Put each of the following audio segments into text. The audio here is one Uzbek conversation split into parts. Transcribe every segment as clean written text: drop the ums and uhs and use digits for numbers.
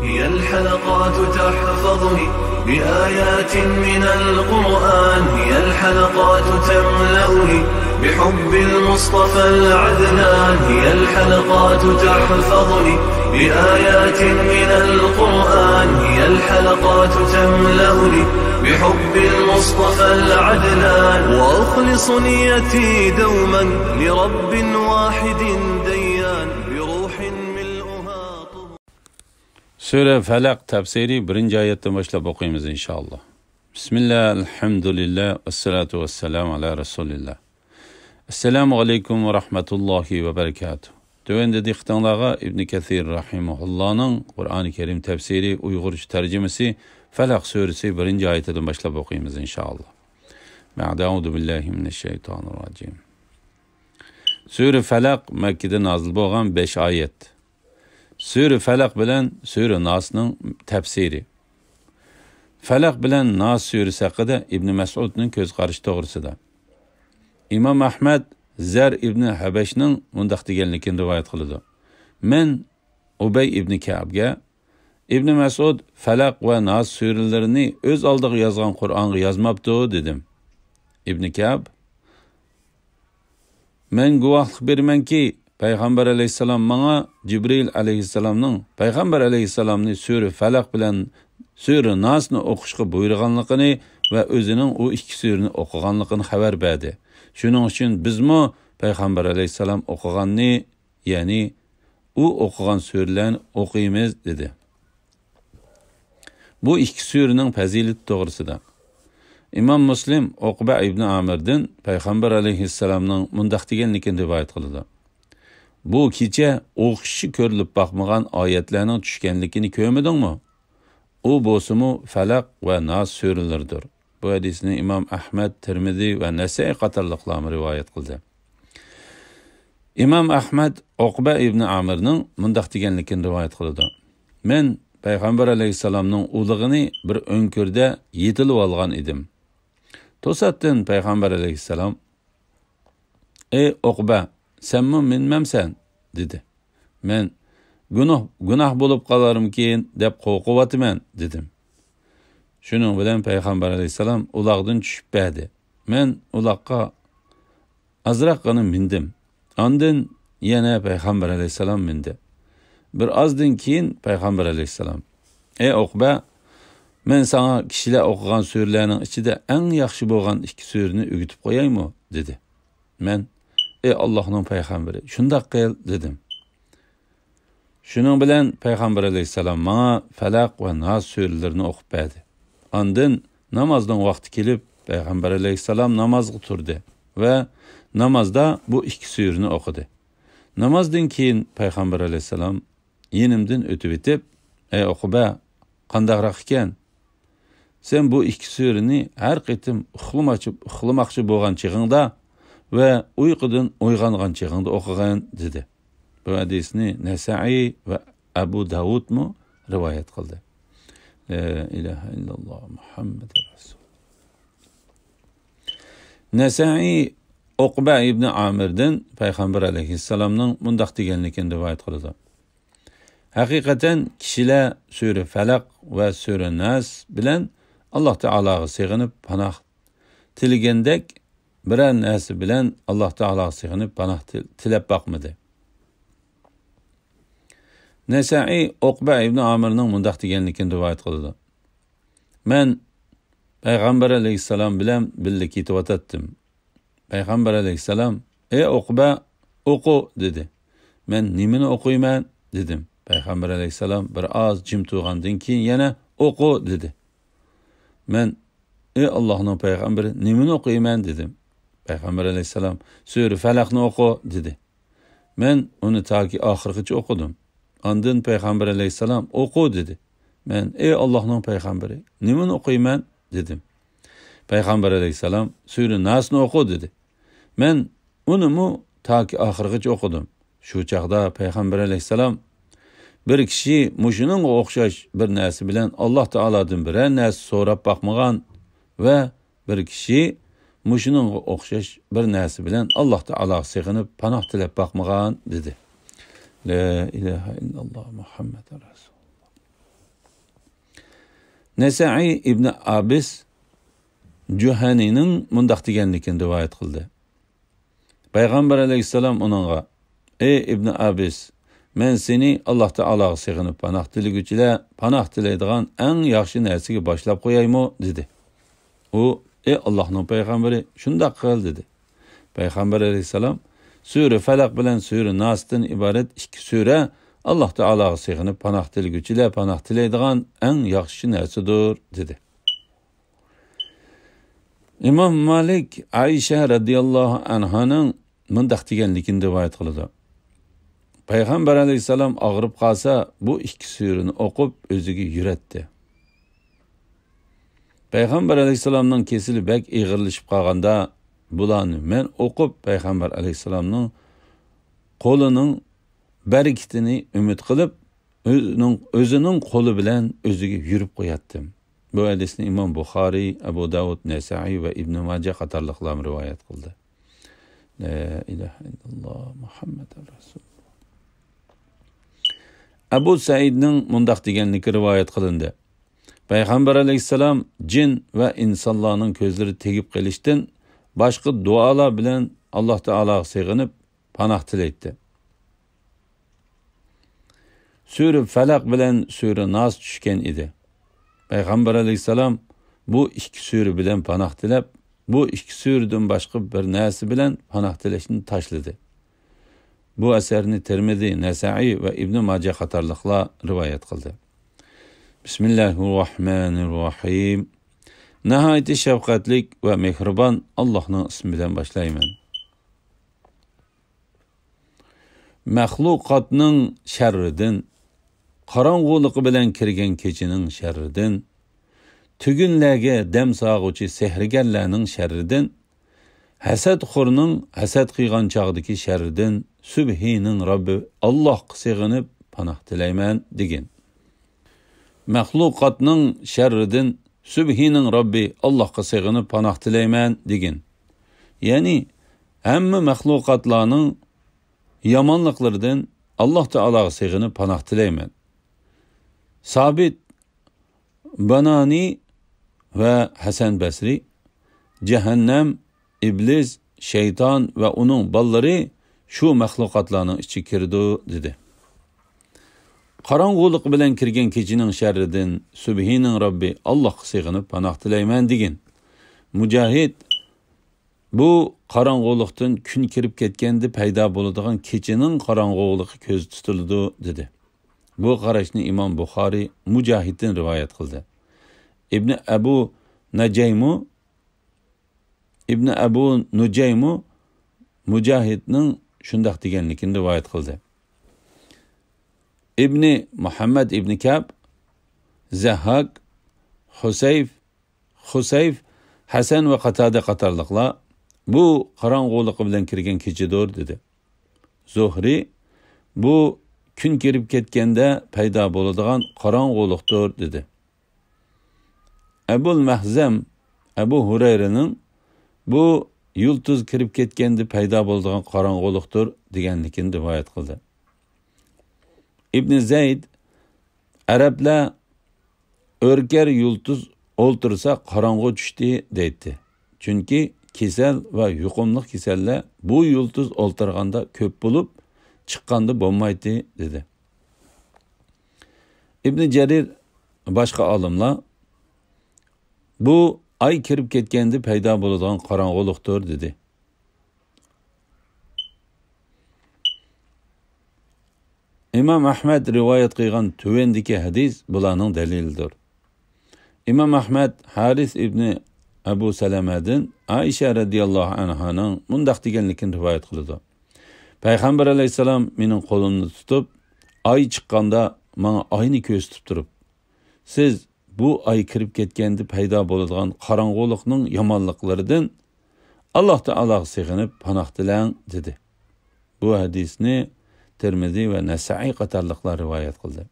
هي الحلقات تحفظني بآيات من القرآن، هي الحلقات تملأني بحب المصطفى العدنان، هي الحلقات تحفظني بآيات من القرآن، هي الحلقات تملأني بحب المصطفى العدنان، وأخلص نيتي دوما لرب واحد ديان بروح ملؤها طهور. Sure Felak tefsiri 1. ayetten başlayıp okuyumuz inşallah. Bismillah, elhamdülillah, esselatu vesselamu ala Resulillah. Esselamu aleyküm ve rahmetullahi ve berekatuhu. Tövende diktanlağa İbn-i Kethir Rahimahullah'ın Kur'an-ı Kerim tefsiri Uygurca tercümesi Felak suresi 1. ayetten başlayıp okuyumuz inşallah. Ma'da'udu billahi mineşşeytanirracim. Sure Felak Mekke'de nazil boğan 5 ayet. Sure Felak bilen Sure Nas'nın tefsiri. Felak bilen Nas suresi hakkında İbn Mes'ud'nun göz karışı doğrusida. İmam Ahmed Zer İbn Habeş'nin mundaq deganligini rivayet qiladi. Men Ubay ibn Ka'bga İbn Mes'ud Felak ve Nas surelerini öz aldığı yazgan Kur'an'ı yazmaptı dedim. İbn Ka'b men guvohlik bermanki Peygamber aleyhisselam bana Cibril aleyhisselamның Peygamber aleyhisselamni Sure Felak bilen Sure Nas'ni o'qishga buyurganligini ve özünün o iki sureni o'qiganligini xabar berdi. Şunun için bizmi Peygamber aleyhisselam o'qiganni, yani u o'qigan surelerini o'qiymiz dedi. Bu iki surening fazilati to'g'risida İmam Muslim Uqba ibn Amir'dan Peygamber aleyhisselamның mundaq deganligini rivoyat qiladi. Bu kecha o'qishi ko'rilib bakmagan oyatlarning tushganligini ko'rmadingmi? U bo'lsa-mu Falaq va Nas surelaridir. Bu hadisni İmam Ahmed, Tirmizi ve Nesai qatorliqlar rivoyat qildi. İmam Ahmed Uqba ibn Amir'ning mundaq deganligini rivoyat qiladi. Men Peygamber aleyhisselamның ulug'ini bir o'ngkurda yetilib olgan edim. To'satdan Peygamber aleyhisselam: "Ey Uqba, senmi minmamsan?" dedi. Men gunoh bo'lib qolarmikin deb qo'rqyapman dedim. Şunun bilan Peygamber aleyhisselam ulaqdan tushib berdi. Men ulaqqa azroqgina mindim. Ondan yana Peygamber aleyhisselam mindi. Bir azdan keyin Peygamber aleyhisselam: "Ey Uqba, men sana kishilar o'qigan surlarning ichida eng yaxshi bo'lgan 2 surani o'gitib qo'yaymi?" dedi. Men: "Ey Allohning payg'ambari, shundoq qil" dedim. Şunun bilan Peygamber aleyhisselam bana Felak ve Nas surelerini o'qib berdi. Ondan namazdan vaqti kelib Peygamber aleyhisselam namazga turdi ve namazda bu 2 sureni o'qidi. Namazdan keyin Peygamber aleyhisselam yenimden o'tib etib: "Ey Uqba, qandaqroq ekan? Sen bu 2 sureni har qitim uxlamoqchi bo'lgan chig'ingda ve uyqudan uyg'ongan chig'ingda o'qigan" dedi. Bu hadisni Nesai ve Abu Davud mu rivayet qildi. La ilahe illallah Muhammed Resul. Nesai Uqba ibn Amir'dan Peygamber aleyhisselamның mundaq deganligini rivayet qildi. Hakikaten kişiler Sure Felak ve Sure Nas bilen Allah Teala'ga sığınıp panah tiligandek birer narsa bilen Allah Teala'ga sığınıp panah tilep bakmadı. Nesai Uqba ibn Amir'ning mundaq deganligini rivayet qildi. Men Peygamber aleyhisselam bilen birga ketib o'tdim. Peygamber aleyhisselam: "Ey Uqba, o'qi" dedi. Men nimani o'qiyman dedim. Peygamber aleyhisselam bir az jim turgandan keyin yana o'qi dedi. Men: "Ey Allohning payg'ambari, nimani o'qiyman" dedim. Peygamber aleyhisselam: "Sure Falaqni o'qi" dedi. Men uni taki oxirigacha o'qidim. Ondan Peygamber aleyhisselam o'qi dedi. Men: "Ey Allohning payg'ambari, nimani o'qiyman" dedim. Peygamber aleyhisselam Sure Nas'ni o'qi dedi. Men uni taki oxirigacha o'qidim. Shu chaqda Peygamber aleyhisselam: "Bir kishi mushuninga o'xshash bir narsa bilan Alloh taolodan biror narsa so'rab boqmagan ve bir kishi mushuninga o'xshash bir narsa bilan Alloh taologa sig'inib panoh tilab boqmagan" dedi. La ilahe illallah Muhammed Resul. Nesai ibn Abis Juhanining mundaq deganligini rivoyat qildi. Payg'ambar alayhissalom uningga: "Ey ibn Abis, men seni Alloh taologa sig'inib panoh tilaguchilar panoh tilaydigan eng yaxshi narsaga boshlab qo'yaymi?" dedi. U: "Ey Allohning payg'ambari, shunday qil" dedi. Payg'ambar alayhissalom: "Sura Falaq bilan Sura Nasdan iborat ikki sura Alloh taologa sig'inib panoh tilaguchilar panoh tilaydigan eng yaxshi narsadir" dedi. İmam Malik Aisha radhiyallohu anhaning mundaq deganligini rivoyat qiladi. Payg'ambar alayhissalom og'rib qolsa, bu ikki surani o'qib o'ziga yuratdi. Payg'ambar alayhissalomning kesili bak ig'irlashib qolganda, bularni men o'qib Payg'ambar alayhissalomning qo'lining barakatini umid qilib, o'zining qo'li bilan o'ziga yurib qo'yatdim. Bu hadisni Imom Buxoriy, Abu Davud, Nesai va Ibn Majah qatorliqlar rivoyat qildi. La ilaha illalloh Muhammadur Rasululloh. Abu Saidning mundaq deganligi rivoyat qilindi. Payg'ambar alayhissalom jin va insonlarning ko'zlari tegib qolishdan boshqa duolar bilan Alloh taologa sig'inib panoh tilaydi. Sura Falaq bilan Sura Nas tushgan edi. Payg'ambar alayhissalom bu ikki sura bilan panoh tilab, bu ikki suradan boshqa bir narsa bilan panoh tilashni tashladi. Bu asarni Tirmizi, Nasai va Ibn Majah qatorliqlar rivoyat qildi. Bismillahirrohmanirrohim. Nihoyat shafqatli va mehribon Allohning ismi bilan boshlayman. Maxluqotning sharridan, qorong'uligi bilan kirgan kechining sharridan, tugunlarga dam sog'uvchi sehrgarlarning sharridan, hasadxo'rning hasad qilgan chog'dagi sharridan Subhining Robbi Allohga sig'inib panoh tilayman degan. Maxluqotning sharridan Subhining Robbi Allohga sig'inib panoh tilayman degan. Ya'ni hamma maxluqotlarning yomonliklaridan Alloh taologa sig'inib panoh tilayman. Sabit Banani va Hasan Basri jahannam, iblis, shayton va uning bolalari shu maxluqotlarning ichiga kirdi dedi. Qorong'ulik bilan kirgan kechining sharridan Subhining Robbi Allohga sig'inib panoh tilayman degan. Mujohid bu qorong'ulikdan kun kirib ketganda paydo bo'ladigan kechining qorong'uligi ko'z tutildi dedi. Bu qarashni Imom Buxoriy Mujohiddan rivoyat qildi. Ibn Abu Nujaymu Mujohidning shundoq deganligini rivoyat qildi. Ibn Muhammad ibn Kab, Zahhak, Husayf, Hasan va Qatada qatorliqlar bu qorong'ulik bilan kirgan kechidir dedi. Zuhri bu kun kirib ketganda paydo bo'ladigan qorong'ulikdir dedi. Abul Mahzam Abu Hurayraning bu yulduz kirib ketganda paydo bo'ladigan qorong'ulikdir deganligini rivoyat qildi. Ibn Zayd Arablar o'rkar yulduz o'ltirsa qorong'u tushdi deydi. Chunki kasal va yuqumli kasallar bu yulduz o'ltirganda ko'p bo'lib chiqqanda bo'lmaydi dedi. Ibn Jarir boshqa olimlar bu ay kirib ketganda paydo bo'ladigan qorong'ulikdir dedi. İmam Ahmed rivoyat qilgan tuvendiki hadis bularning dalilidir. İmam Ahmed Haris ibn Abu Salamadan Aisha radhiyallohu anhaning mundaq deganligini rivoyat qildi. Payg'ambar alayhissalom mening qo'limni tutib, ay chiqqanda menga oyni ko'rsatib turib, siz bu ay kirib ketganda paydo bo'ladigan qorong'ulikning yomonliklaridan Alloh taologa sig'inib panoh tilang dedi. Bu hadisni Tirmizi va Nasai qatorliqlar rivoyat qildi.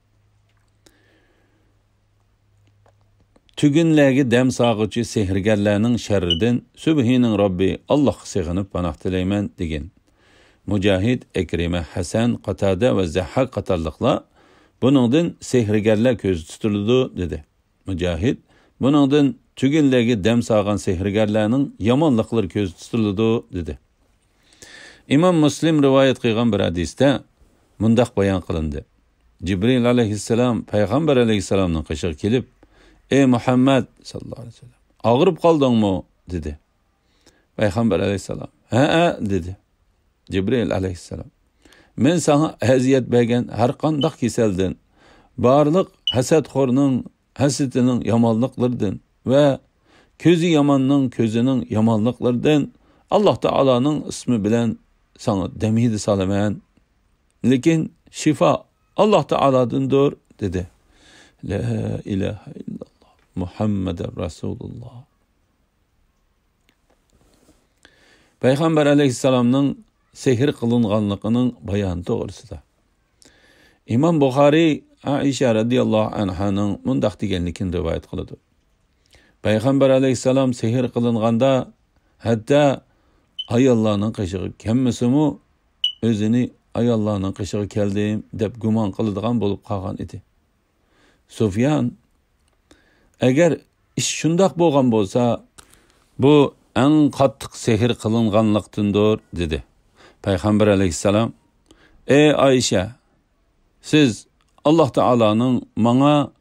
Tugunlarga dam sog'uvchi sehrgarlarning sharridan Subhining Robbi Allohga sig'inib panoh tilayman degan. Mujohid, Ikrima, Hasan, Qatada va Zahhak qatorliqlar buningdan sehrgarlar ko'z tutildi dedi. Mücahid, buningdan tugilligi dam solgan sehrgarlarning yomonliklari ko'z tutiladi dedi. Imom Muslim rivoyat qilgan bir hadisda mundaq bayon qilindi. Jibril alayhissalom payg'ambar alayhissalomning qishig'i kelib, "Ey Muhammad sallallohu alayhi vasallam, og'rib qoldingmi?" dedi. Payg'ambar alayhissalom, "Ha", dedi. Jibril alayhissalom, "Men sana aziyat bergan har qanday kasaldan, barliq hasadxo'rning hasitining yomonliklaridan va ko'zi yomonning ko'zining yomonliklaridan Alloh taolaning ismi bilan sana demidi salaman. Lekin şifa Allah Teala'dandır dedi. La ilahe illallah Muhammeden Resulullah. Peygamber aleyhisselamның sehir kılınganlığının bayanı doğrusida. İmam Bukhari Aisha radiyallahu anhanın mundaq deganligini rivoyat qiladi. Peygamber aleyhisselam sehir kılinganda hatta ayollarning qishig'i kelmasimi o'zini ayollarning qishig'i keldim deb gumon qiladigan bo'lib qolgan edi. Sufyan, agar ish shundoq bo'lgan bo'lsa, bu eng qattiq sehr qilinganlikdandir dedi. Payg'ambar alayhissalom, "Ey Aisha, siz Alloh taolaning menga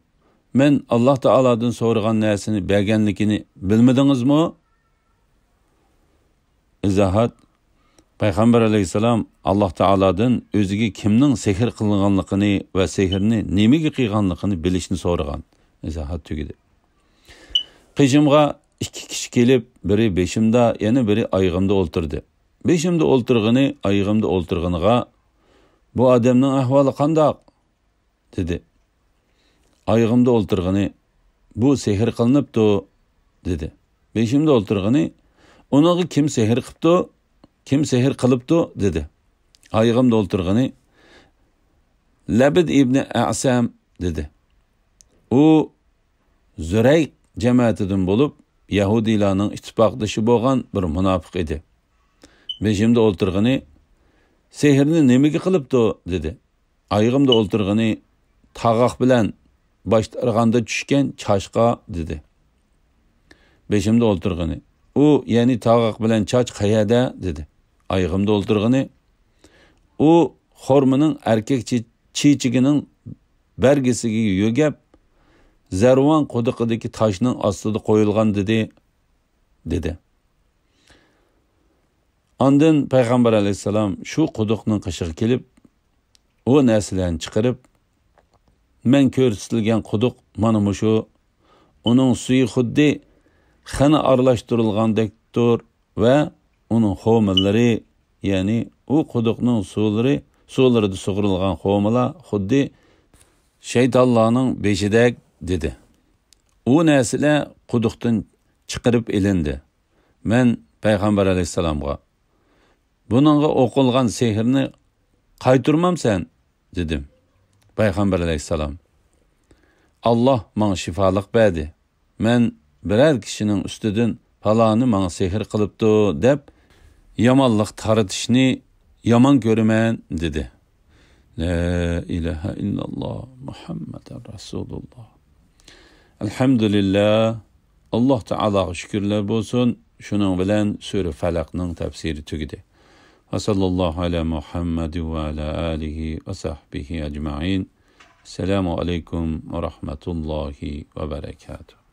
men Alloh taoladan so'ragan narsani berganligini bilmadingizmi?" İzahat, Payg'ambar alayhissalom Alloh taoladan o'ziga kimning sehr qilinganligini va sehrni nimaga qilganligini bilishni so'ragan. Izohat tugidi. Qishimga ikki kishi kelib, biri beshimda, yana biri oyog'imda o'ltirdi. Beshimda o'ltirgani, oyog'imda o'ltirganiga "Bu odamning ahvoli qandoq?" dedi. Oyog'imda o'ltirgani, "Bu sehr qilinibdi" dedi. Beshimda o'ltirgani, "Unaga kim sehr qilibdi? Kim sehr qilibdi?" dedi. Oyog'imda o'ltirgani, "Labid ibn Asam" dedi. U Zurayq jamoatidan bo'lib, Yahudilarning ittifoqdoshi bo'lgan bir munofiq edi. Beshimda o'ltirgani, "Sehrni nimaga qilibdi?" dedi. Oyog'imda o'ltirgani, "Tag'oq bilan boshtarganda tushgan chashqa" dedi. Beshimda o'ltirgani, "U, ya'ni tag'oq bilan choch qayerda?" dedi. Oyog'imda o'ltirgani, "U xormining erkak chichigining bergisiga yugab, Zarvon quduqidagi toshning ostida qo'yilgan" dedi. Ondan Payg'ambar alayhissalom shu quduqning qishig'i kelib, u narsalarni chiqarib, "Men ko'rsatilgan quduq mana shu. Uning suyi xuddi xana aralashtirilgandekdir va uning xomillari, ya'ni u quduqning suvlarida sug'urilgan xomilar xuddi shaytonlarning beshidek" dedi. U narsalar quduqdan chiqarib ilindi. Men Payg'ambar alayhissalomga, "Buningga o'qilgan sehrni qaytarmamsan?" dedim. Payg'ambar alayhissalom, "Alloh menga shifolik berdi. Men biror kishining ustidan faloni menga sehr qilibdi deb yomonlik taratishni yomon ko'raman" dedi. La ilaha illalloh Muhammeden Resulullah. Elhamdülillah. Alloh taolaga shukrlar bo'lsin. Shuning bilan sura Falaqning tafsiri tugadi. Va sallallohu ala Muhammad va ala alihi va sahbihi ajma'in. Assalomu alaykum va rahmatullohi va barakatuh.